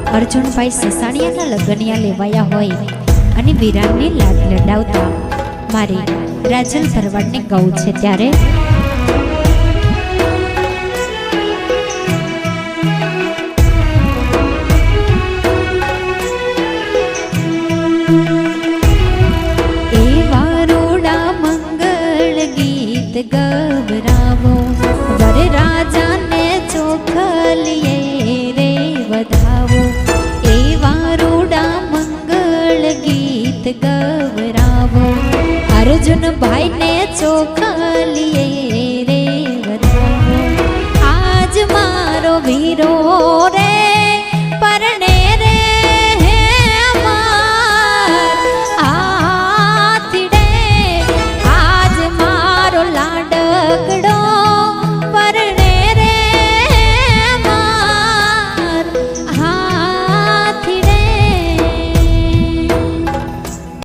અર્જુનભાઈ સસાણિયાના લગનિયા લેવાયા હોય અને વિરાનની લાડ લડાવતા મારી રાજલ ભરવાડને ગાવું છે ત્યારે